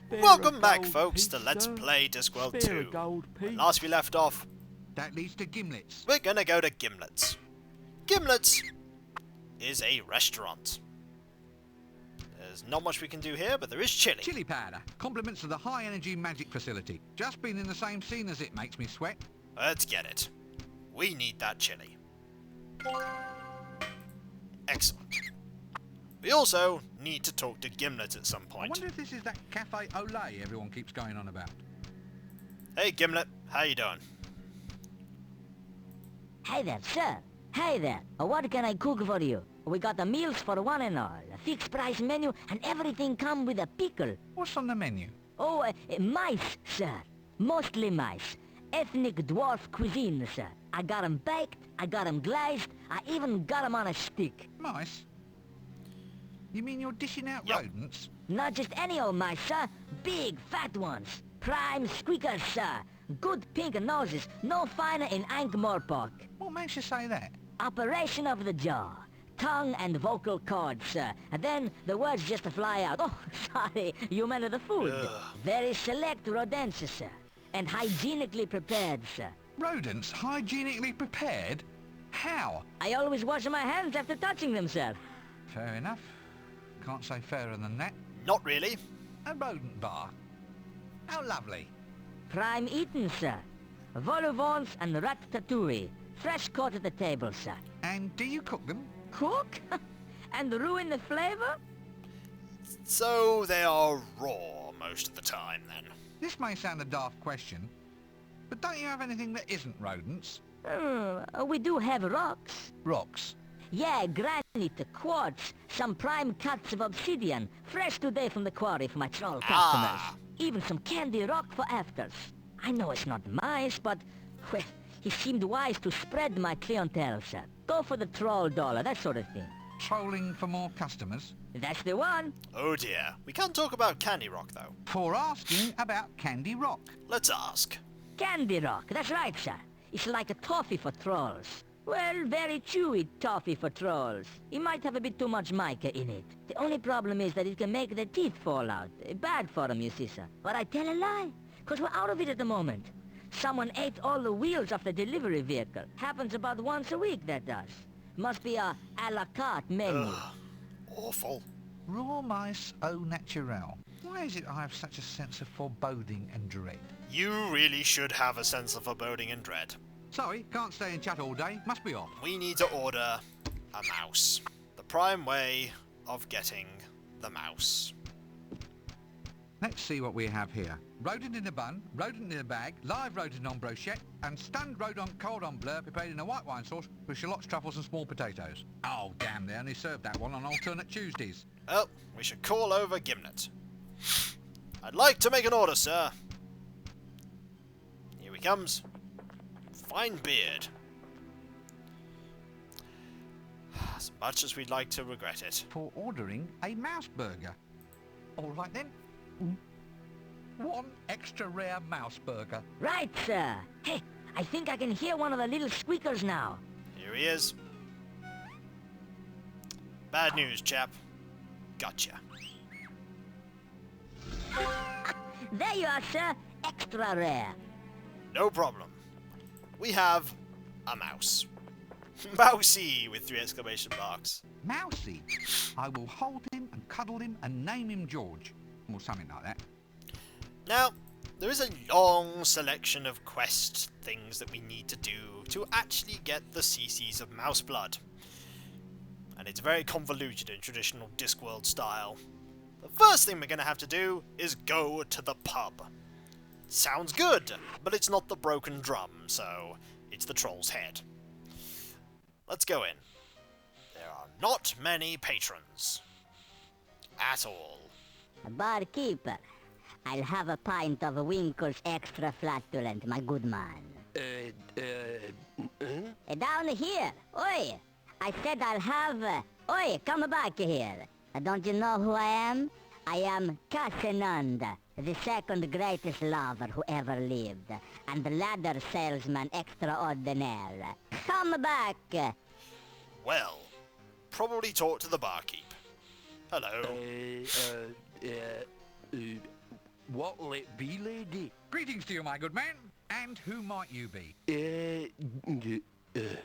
Welcome back, folks, to Let's Play Discworld 2. When last we left off, that leads to Gimlets. we're gonna go to Gimlets. Gimlets is a restaurant. There's not much we can do here, but there is chili. Chili powder. Compliments of the high energy magic facility. Just being in the same scene as it makes me sweat. Let's get it. We need that chili. Excellent. We also need to talk to Gimlet at some I point. wonder if this is that Cafe Olay everyone keeps going on about. Hey Gimlet, how you doing? Hey there, sir. Hey there. What can I cook for you? We got the meals for one and all. A fixed price menu and everything come with a pickle. What's on the menu? Oh, mice, sir. Mostly mice. Ethnic dwarf cuisine, sir. I got 'em baked, I got 'em glazed, I even got 'em on a stick. Mice? You mean you're dishing out Yep. rodents? Not just any old mice, sir. Big, fat ones. Prime squeakers, sir. Good pink noses. No finer in Ankh-Morpork. What makes you say that? Operation of the jaw. Tongue and vocal cords, sir. And then the words just fly out. Oh, sorry, you meant the food. Ugh. Very select rodents, sir. And hygienically prepared, sir. Rodents hygienically prepared? How? I always wash my hands after touching them, sir. Fair enough. Can't say fairer than that. Not really. A rodent bar. How lovely. Prime eaten, sir. Vol au vents and ratatouille. Fresh caught at the table, sir. And do you cook them? Cook? And ruin the flavor? So they are raw most of the time then. This may sound a daft question, but don't you have anything that isn't rodents? We do have rocks. Rocks. Yeah, granite, quartz, some prime cuts of obsidian, fresh today from the quarry for my troll customers. Ah. Even some candy rock for afters. I know it's not mice, but, well, he seemed wise to spread my clientele, sir. Go for the troll dollar, that sort of thing. Trolling for more customers? That's the one. Oh dear. We can't talk about Candy Rock though. For asking about Candy Rock. Let's ask. Candy rock, that's right, sir. It's like a toffee for trolls. Well, very chewy toffee for trolls. It might have a bit too much mica in it. The only problem is that it can make the teeth fall out. Bad for them, you see, sir. But I tell a lie, 'cause we're out of it at the moment. Someone ate all the wheels off the delivery vehicle. Happens about once a week, that does. Must be a la carte menu. Ugh. Awful. Raw mice au naturel. Why is it I have such a sense of foreboding and dread? You really should have a sense of foreboding and dread. Sorry, can't stay and chat all day. Must be off. We need to order a mouse. The prime way of getting the mouse. Let's see what we have here. Rodent in a bun, rodent in a bag, live rodent en brochette, and stunned rodent cordon bleu prepared in a white wine sauce with shallots, truffles and small potatoes. Oh, damn, they only served that one on alternate Tuesdays. Well, we should call over Gimlet. I'd like to make an order, sir. Here he comes. Fine beard. As much as we'd like to regret it. For ordering a mouse burger. All right then. One extra rare mouse burger. Right, sir. Hey, I think I can hear one of the little squeakers now. Here he is. Bad news, chap. Gotcha. There you are, sir. Extra rare. No problem. We have a mouse. Mousy with 3 exclamation marks. Mousy. I will hold him and cuddle him and name him George. Or something like that. Now, there is a long selection of quest things that we need to do to actually get the cc's of mouse blood. And it's very convoluted in traditional Discworld style. The first thing we're going to have to do is go to the pub. Sounds good, but it's not the broken drum, so it's the troll's head. Let's go in. There are not many patrons. At all. Barkeeper, I'll have a pint of Winkle's Extra Flatulent, my good man. Down here. Oi! I said I'll have... Oi, come back here. Don't you know who I am? I am Casenanda, the second greatest lover who ever lived, and the ladder salesman extraordinaire. Come back. Well, probably talk to the barkeep. Hello. What'll it be, lady? Greetings to you, my good man. And who might you be?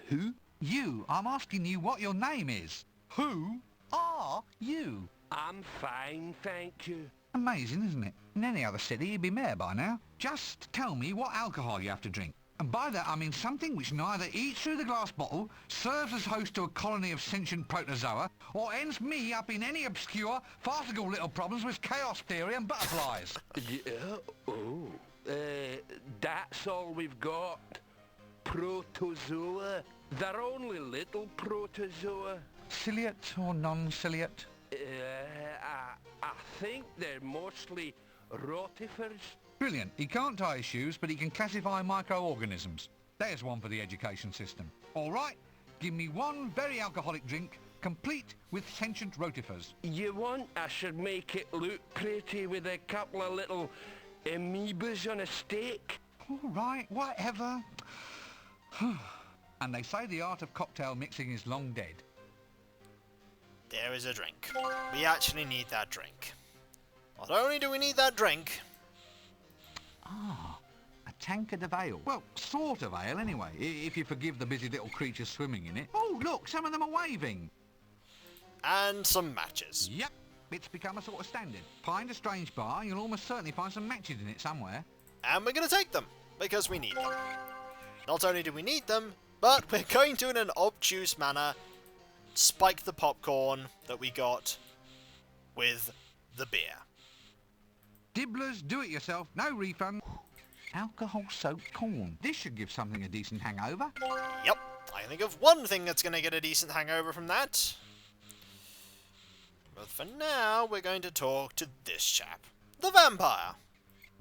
Who? You. I'm asking you what your name is. Who are you? I'm fine, thank you. Amazing, isn't it? In any other city, you'd be mayor by now. Just tell me what alcohol you have to drink. And by that, I mean something which neither eats through the glass bottle, serves as host to a colony of sentient protozoa, or ends me up in any obscure, farcical little problems with chaos theory and butterflies. That's all we've got. Protozoa. They're only little protozoa. Ciliate or non-ciliate? I think they're mostly rotifers. Brilliant. He can't tie his shoes, but he can classify microorganisms. There's one for the education system. All right, give me one very alcoholic drink, complete with sentient rotifers. You want I should make it look pretty with a couple of little amoebas on a steak? All right, whatever. And they say the art of cocktail mixing is long dead. There is a drink. We actually need that drink. Not only do we need that drink... Ah, a tankard of ale. Well, sort of ale anyway, if you forgive the busy little creatures swimming in it. Oh, look, some of them are waving. And some matches. Yep, it's become a sort of standard. Find a strange bar, you'll almost certainly find some matches in it somewhere. And we're going to take them, because we need them. Not only do we need them, but we're going to, in an obtuse manner, spike the popcorn that we got with the beer. Dibblers, do it yourself, no refund. Alcohol-soaked corn. This should give something a decent hangover. Yep, I can think of one thing that's going to get a decent hangover from that. But for now, we're going to talk to this chap. The vampire.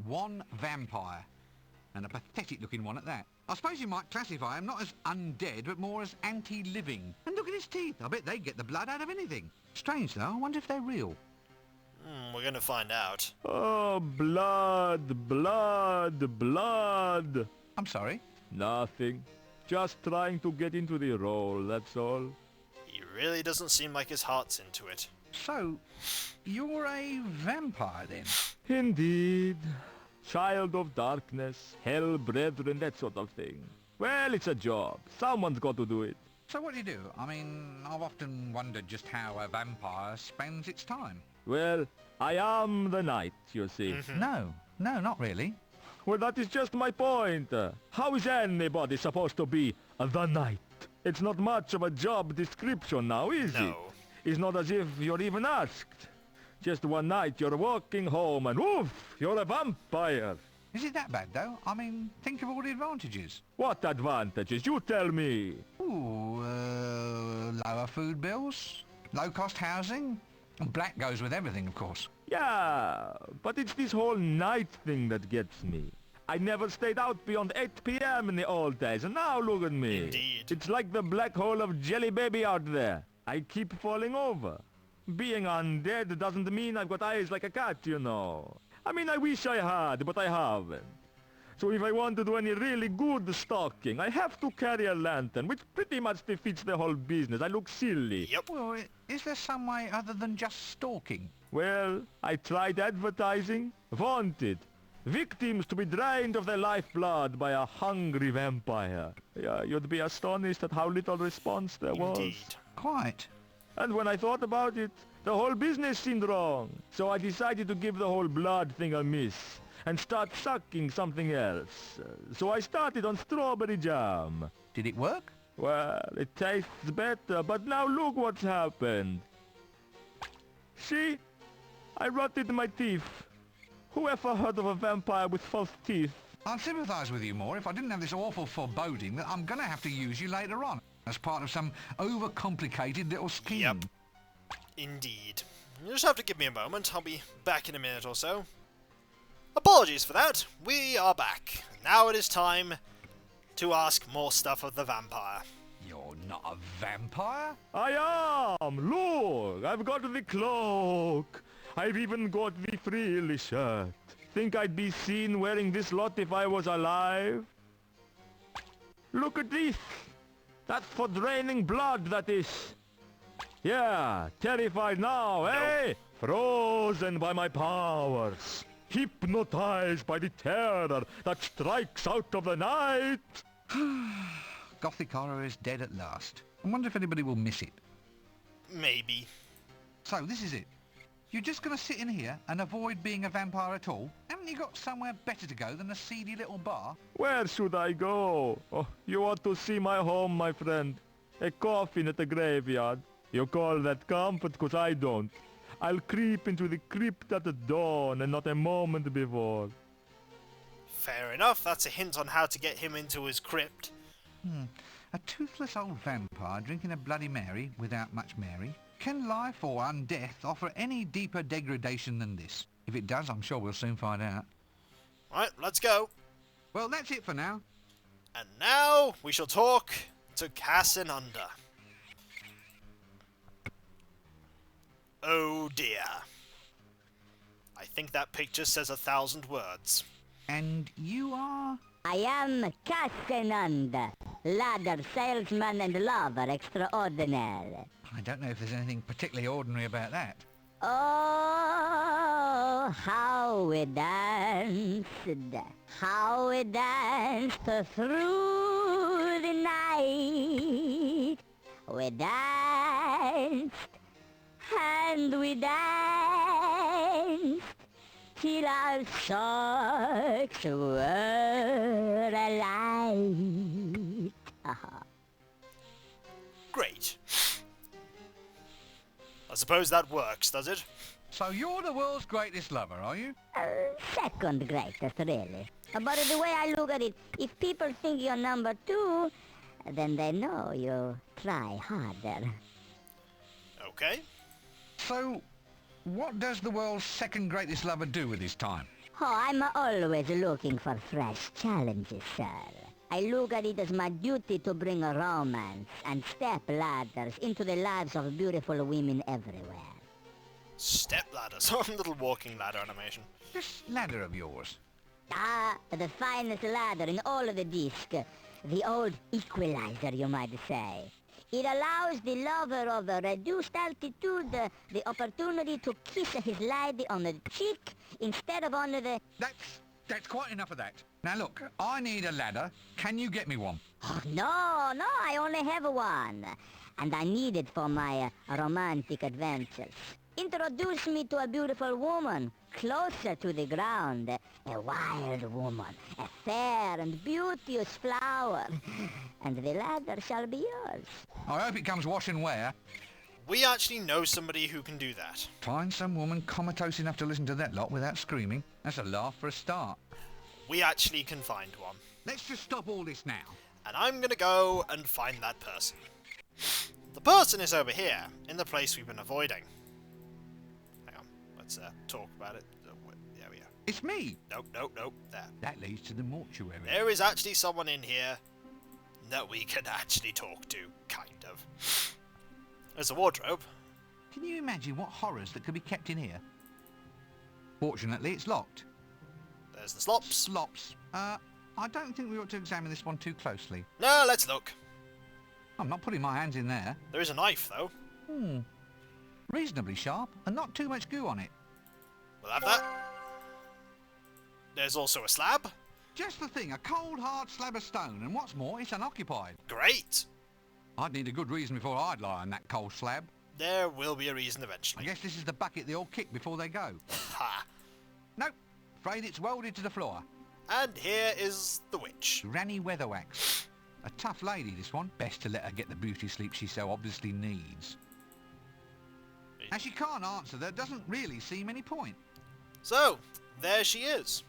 One vampire. And a pathetic-looking one at that. I suppose you might classify him not as undead, but more as anti-living. And look at his teeth. I bet they get the blood out of anything. Strange, though. I wonder if they're real. We're going to find out. Oh, blood, blood, blood. I'm sorry? Nothing. Just trying to get into the role, that's all. He really doesn't seem like his heart's into it. So, you're a vampire, then? Indeed. Child of darkness, hell brethren, that sort of thing. Well, it's a job. Someone's got to do it. So what do you do? I mean, I've often wondered just how a vampire spends its time. Well, I am the knight, you see. No, not really. Well, that is just my point. How is anybody supposed to be the knight? It's not much of a job description now, is it? No. It's not as if you're even asked. Just one night you're walking home and woof, you're a vampire. Is it that bad, though? I mean, think of all the advantages. What advantages? You tell me. Ooh, lower food bills, low-cost housing. And black goes with everything, of course. Yeah, but it's this whole night thing that gets me. I never stayed out beyond 8 p.m. in the old days, and now look at me. Indeed. It's like the black hole of Jelly Baby out there. I keep falling over. Being undead doesn't mean I've got eyes like a cat, you know. I mean, I wish I had, but I haven't. So if I want to do any really good stalking, I have to carry a lantern, which pretty much defeats the whole business. I look silly. Yep. Well, is there some way other than just stalking? Well, I tried advertising. Wanted. Victims to be drained of their lifeblood by a hungry vampire. Yeah, you'd be astonished at how little response there was. Indeed. Quite. And when I thought about it, the whole business seemed wrong. So I decided to give the whole blood thing a miss and start sucking something else. So I started on strawberry jam. Did it work? Well, it tastes better, but now look what's happened. See? I rotted my teeth. Who ever heard of a vampire with false teeth? I'd sympathise with you more if I didn't have this awful foreboding that I'm going to have to use you later on as part of some overcomplicated little scheme. Yep. Indeed. You just have to give me a moment. I'll be back in a minute or so. Apologies for that. We are back. Now it is time to ask more stuff of the vampire. You're not a vampire? I am! Look! I've got the cloak! I've even got the frilly shirt. Think I'd be seen wearing this lot if I was alive? Look at this! That's for draining blood, that is. Yeah, terrified now, eh? Frozen by my powers. hypnotized by the terror that strikes out of the night. Gothic horror is dead at last. I wonder if anybody will miss it. Maybe. So, this is it. You're just going to sit in here and avoid being a vampire at all? Haven't you got somewhere better to go than a seedy little bar? Where should I go? Oh, you want to see my home, my friend? A coffin at the graveyard. You call that comfort, 'cause I don't. I'll creep into the crypt at the dawn and not a moment before. Fair enough, that's a hint on how to get him into his crypt. A toothless old vampire drinking a Bloody Mary without much Mary? Can life or undeath offer any deeper degradation than this? If it does, I'm sure we'll soon find out. Right, let's go. Well, that's it for now. And now we shall talk to Cassinunda. Oh dear. I think that picture says 1,000 words. And you are? I am Cassinunda, ladder salesman and lover extraordinaire. I don't know if there's anything particularly ordinary about that. Oh, how we danced through the night. We danced, and we danced, till our socks were alight. Great. I suppose that works, does it? So you're the world's greatest lover, are you? Second greatest, really. But the way I look at it, if people think you're number 2, then they know you try harder. Okay. So, what does the world's second greatest lover do with his time? Oh, I'm always looking for fresh challenges, sir. I look at it as my duty to bring a romance and step ladders into the lives of beautiful women everywhere. Step ladders. Little walking ladder animation. This ladder of yours. Ah, the finest ladder in all of the disc. The old equalizer, you might say. It allows the lover of a reduced altitude the opportunity to kiss his lady on the cheek instead of on the... That's quite enough of that. Now look, I need a ladder. Can you get me one? Oh, no, I only have one. And I need it for my romantic adventures. Introduce me to a beautiful woman, closer to the ground. A wild woman, a fair and beauteous flower. And the ladder shall be yours. I hope it comes wash and wear. We actually know somebody who can do that. Find some woman comatose enough to listen to that lot without screaming. That's a laugh for a start. We actually can find one. Let's just stop all this now. And I'm gonna go and find that person. The person is over here, in the place we've been avoiding. Hang on, let's talk about it. There we are. It's me. Nope, there. That leads to the mortuary. There is actually someone in here that we can actually talk to, kind of. There's a wardrobe. Can you imagine what horrors that could be kept in here? Fortunately, it's locked. There's the slops. Slops. I don't think we ought to examine this one too closely. No, let's look. I'm not putting my hands in there. There is a knife, though. Reasonably sharp, and not too much goo on it. We'll have that. There's also a slab. Just the thing, a cold, hard slab of stone, and what's more, it's unoccupied. Great. I'd need a good reason before I'd lie on that cold slab. There will be a reason I eventually. guess this is the bucket they all kick before they go. Ha. Nope, afraid it's welded to the floor. And here is the witch. Granny Weatherwax. A tough lady, this one. Best to let her get the beauty sleep she so obviously needs. And she can't answer, there doesn't really seem any point. So, there she is.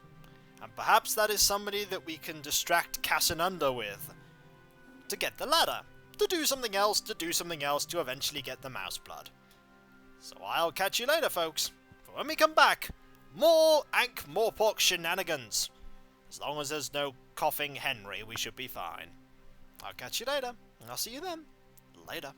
And perhaps that is somebody that we can distract Cassinunda with. To get the ladder. To do something else, to eventually get the mouse blood. So I'll catch you later, folks. For when we come back, more Ankh-Morpork shenanigans. As long as there's no coughing Henry, we should be fine. I'll catch you later, and I'll see you then. Later.